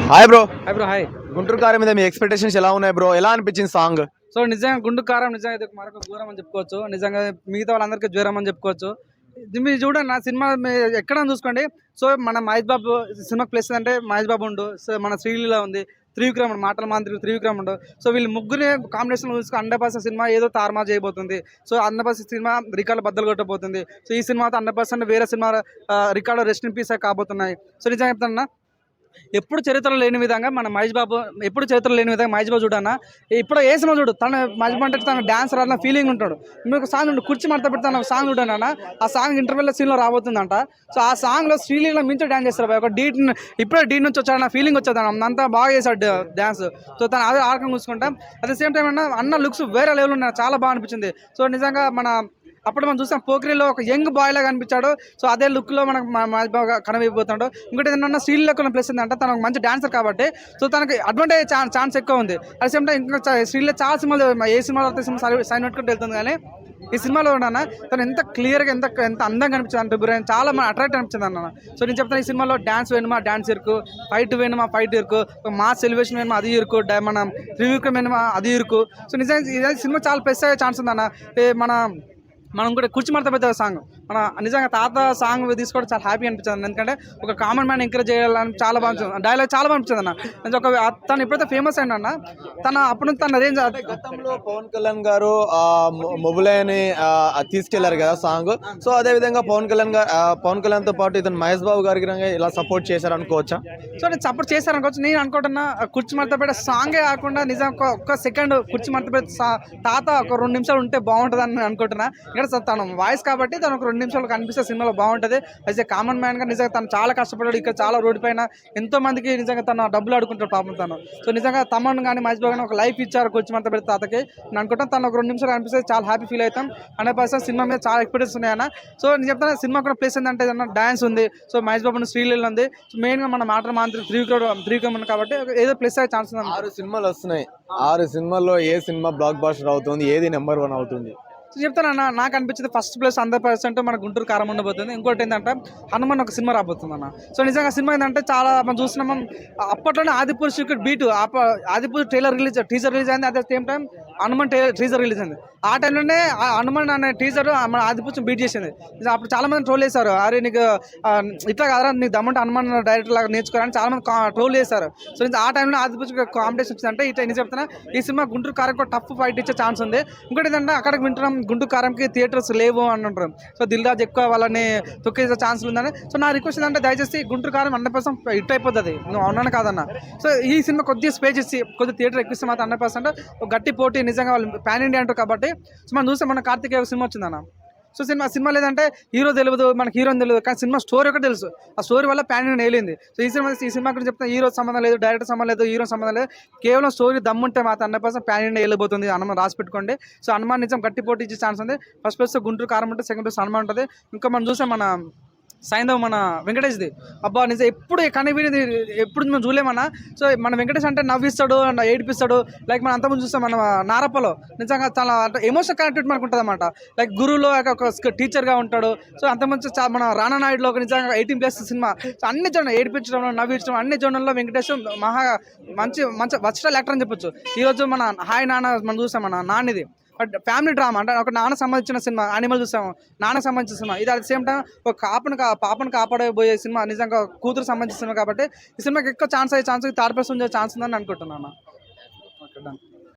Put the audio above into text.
Hi bro. Hi. Guntur కారం మీద మీ expectations ఎలా ఉన్నాయి బ్రో? ఎలా అనిపించింది సాంగ్? సో నిజంగా గుండు కారం నిజంగా ఇది మరొక ఘోరం అని చెప్పుకోవచ్చు. నిజంగా మిగతా వాళ్ళందరికీ జ్వరం అని చెప్పుకోవచ్చు. ఇది మీరు చూడండి, నా సినిమా ఎక్కడ చూసుకోండి. సో మన మహేష్ బాబు సినిమా ప్లేస్ అంటే మహేష్ బాబు ఉండు, సో మన శ్రీలీల ఉంది, త్రివిక్రమ్ మాటల మంత్రి త్రివిక్రమ్ ఉండు. సో వీళ్ళు ముగ్గురు కాంబినేషన్ చూసుకుని 100% సినిమా ఏదో తారుమారు చేయబోతుంది. సో 100% సినిమా రికార్డు బద్దలు కొట్టబోతుంది. సో ఈ సినిమాతో 100% వేరే cinema record rest in peace కాబోతున్నాయి. సో నిజంగా చెప్తాను, ఎప్పుడు చరిత్రలో లేని విధంగా మన మహేష్ బాబు ఎప్పుడు చరిత్రలో లేని విధంగా మహేష్ బాబు చూడన్నా ఇప్పుడు ఏ సినిమా చూడు తన మహేష్ బాబు అంటే తన డాన్సర్ అన్న ఫీలింగ్ ఉంటాడు. మీకు సాంగ్ ఉండు, కుర్చీ మడత పెడతాను సాంగ్ చూడన్నా, ఆ సాంగ్ ఇంటర్వెల్ సీన్లో రాబోతుందంట. సో ఆ సాంగ్లో శ్రీలీల మించి డాన్స్ చేస్తారు. ఒక డీ ఇప్పుడే డీ నుంచి వచ్చాడు ఫీలింగ్ వచ్చేది, అంతా బాగా చేశాడు డ్యాన్స్. సో తను అదే ఆర్కం చూసుకుంటాం. అట్ ద సేమ్ టైం అన్న లుక్స్ వేరే లెవెల్ ఉన్నాయి, చాలా బాగా అనిపించింది. సో నిజంగా అప్పుడు మనం చూసాం పోఖ్రీలో ఒక యంగ్ బాయ్ లాగా కనిపించాడు. సో అదే లుక్లో మనకు మహేష్ బాబు కనబడిపోతాడు. ఇంకోటి ఏంటన్నా శ్రీలీల కొన్ని ప్లస్ ఏంటంటే తనకు మంచి డాన్సర్ కాబట్టి సో తనకి అడ్వాంటేజ్ ఛాన్స్ ఎక్కువ ఉంది. అట్ సేమ్ టైం ఇంకా శ్రీలీల చాలా సినిమాలు ఏ సినిమాలో సైన్ పెట్టుకుంటూ వెళ్తుంది, కానీ ఈ సినిమాలో ఉన్నా తను ఎంత క్లియర్గా ఎంత అందంగా కనిపించింది అంటే చాలా అట్రాక్ట్ అనిపించింది అన్న. సో నేను చెప్తాను, ఈ సినిమాలో డాన్స్ వేணுమా డాన్స్ ఇరుకు, ఫైట్ వేணுమా ఫైట్ ఇరుకు, మాస్ ఎలివేషన్ వేணுమా అది ఇరుకు, మన త్రివిక్రమ్ వేணுమా అది ఇరుకు. సో నిజంగా సినిమా చాలా ప్లస్ అయ్యే ఛాన్స్ ఉందన్న. మనం కూడా కుర్చీ మడత పెద్ద సాంగ్ మన నిజంగా తాత సాంగ్ తీసుకోవడం చాలా హ్యాపీ అనిపించింది. ఎందుకంటే ఒక కామన్ మ్యాన్ ఎంకరేజ్ చేయాలని చాలా బాగా డైలాగ్ చాలా బాగా అనిపించింది అన్న. ఒక తను ఎప్పుడైతే ఫేమస్ అయినా అన్న తన అప్పుడు తన రేంజ్. గతంలో పవన్ కళ్యాణ్ గారు మొబులేని తీసుకెళ్లారు కదా సాంగ్. సో అదే విధంగా పవన్ కళ్యాణ్ తో పాటు ఇతను మహేష్ బాబు గారికి ఇలా సపోర్ట్ చేశారు అనుకోవచ్చా? సో నేను సపోర్ట్ చేశారు అనుకోవచ్చు. నేను అనుకుంటున్నా కుర్చీ మడత పెట్టే సాంగే కాకుండా నిజం ఒక్క సెకండ్ కుర్చీ మడత పెట్టే తాత ఒక 2 నిమిషాలు ఉంటే బాగుంటుంది అని అనుకుంటున్నా. తన వాయిస్ కాబట్టి తను ఒక 2 నిమిషాలు కనిపిస్తే సినిమాలో బాగుంటుంది. అయితే కామన్ మ్యాన్ గా నిజంగా తను చాలా కష్టపడ్డాడు. ఇక్కడ చాలా రోడ్డు పైన ఎంతో మందికి నిజంగా తను డబ్బులు అడుకుంటాడు పాపం తను. సో నిజంగా తమన్ కానీ మహేష్ బాబు కానీ ఒక లైఫ్ ఇచ్చారు కుర్చీ మడత పెడితే తాతకి. నేను అనుకుంటాను తను ఒక 2 నిమిషాలు కనిపిస్తే చాలా హ్యాపీ ఫీల్ అవుతాం. 100% సినిమా మీద చాలా ఎక్స్పీరియన్స్ ఉన్నాయన్న. సో నేను చెప్తాను, సినిమా కూడా ప్లేస్ ఏంటంటే డాన్స్ ఉంది, సో మహేష్ బాబు శ్రీలీల ఉంది, సో మెయిన్గా మన మాటల మంత్రి త్రివిక్రమ్ ఉంది కాబట్టి ఏదో ప్లేస్ అయ్యే ఛాన్స్ ఉంది. 6 సినిమాలు వస్తున్నాయి. 6 సినిమాల్లో ఏ సినిమా బ్లాక్ బాస్టర్ అవుతుంది, ఏది నెంబర్ 1 అవుతుంది? చెప్తానన్న, నాకు అనిపించింది ఫస్ట్ ప్లేస్ 100% మన గుంటూరు కారం ఉండబోతుంది. ఇంకోటి ఏంటంటే హనుమాన్ ఒక సినిమా రాబోతుంది అన్న. సో నిజంగా సినిమా ఏంటంటే చాలా మనం చూస్తున్నాం, అప్పట్లోనే ఆదిపురుషుడు బీటు ఆదిపురుషు టీజర్ రిలీజ్ అయింది. అదే same time Hanuman teaser release అయింది. ఆ టైంలోనే హనుమాన్ అనే టీజర్ మన ఆదిపురుషుని బీట్ చేసింది. అప్పుడు చాలా మంది ట్రోల్ చేశారు, అరే నీకు ఇట్లా కాదరా నీకు దమ్మంటే హనుమాన్ డైరెక్టర్ లాగా నేర్చుకోవాలని చాలా మంది ట్రోల్ చేశారు. సో ఆ టైంలో ఆదిపురుషుడు కాంపిటీషన్ వచ్చిందంటే ఇట్లా నేను చెప్తున్నా, ఈ సినిమా గుంటూరు కారం టఫ్ ఫైట్ ఇచ్చే ఛాన్స్ ఉంది. ఇంకోటి ఏంటంటే అక్కడికి వింటున్నాం గుంటూరు కారంకి థియేటర్స్ లేవు అని అంటారు. సో దిల్ రాజు ఎక్కువ వాళ్ళని తొక్కేసే ఛాన్సులు ఉందని. సో నా రిక్వెస్ట్ ఏంటంటే దయచేసి గుంటూరు కారం 100% హిట్ అయిపోతుంది. నువ్వు అవునని కాదన్న. సో ఈ సినిమా కొద్దిగా స్పేస్ ఇచ్చి కొద్దిగా థియేటర్ ఎక్కిస్తే మాత్రం 100% గట్టి పోటీ నిజంగా వాళ్ళు పాన్ ఇండియా అంటారు కాబట్టి. సో మనం చూస్తే మన కార్తికేయ సినిమా వచ్చిందన్న. సో సినిమా లేదంటే హీరో తెలియదు, మనకి హీరోని తెలియదు, కానీ సినిమా స్టోరీ ఒకటి తెలుసు. ఆ స్టోరీ వల్ల ప్యాన్ ఇండియా వేలింది. సో ఈ సినిమా గురించి చెప్తే హీరో సంబంధం లేదు, డైరెక్టర్ సంబంధం లేదు, హీరో సంబంధం లేదు, కేవలం స్టోరీ దమ్ముంటే మాత్రం 100% ప్యాన్ ఇండియా వెళ్ళిపోతుంది. హనుమాన్ రాసి పెట్టుకోండి. సో హనుమాన్ నిజం గట్టి పోటీ ఇచ్చే ఛాన్స్ ఉంది. ఫస్ట్ ప్లేస్ గుంటూరు కారం ఉంటుంది, సెకండ్ ప్లేస్ హనుమాన్ ఉంటుంది. ఇంకా మనం చూసాం మన సైంధవ్ మన వెంకటేష్ది, అబ్బా నిజం ఎప్పుడు కనివినిది ఎప్పుడు మనం చూడలేమన్నా. సో మన వెంకటేష్ అంటే నవ్విస్తాడు, ఏడిపిస్తాడు. లైక్ మనం అంతకుముందు చూస్తాం మన నారప్పలో నిజంగా చాలా ఎమోషనల్ కనెక్టివిటీ మనకు ఉంటుంది అనమాట. లైక్ గురువులో ఒక టీచర్గా ఉంటాడు. సో అంతకుముందు మన రానా నాయుడులో ఒక నిజంగా 18+ సినిమా. సో అన్ని జోన్ ఏడిపించడం నవ్వించడం అన్ని జోన్లలో వెంకటేష్ మంచి వర్స్టైల్ యాక్టర్ అని చెప్పొచ్చు. ఈరోజు మన హాయ్ నాన్న మనం చూసాం, మన నాన్నది బట్ ఫ్యామిలీ డ్రామా అంటే ఒక నాన్న సంబంధించిన సినిమా, యానిమల్ చూసాము, నాన్నకు సంబంధించిన సినిమా. ఇది అట్ ద సేమ్ టైం ఒక పాపను కాపాడబోయే సినిమా, నిజంగా కూతురు సంబంధించిన సినిమా కాబట్టి ఈ సినిమాకి ఎక్కువ ఛాన్స్ అయ్యే ఛాన్స్ 3rd ప్లేస్ ఉండే ఛాన్స్ ఉందని అనుకుంటున్నాను.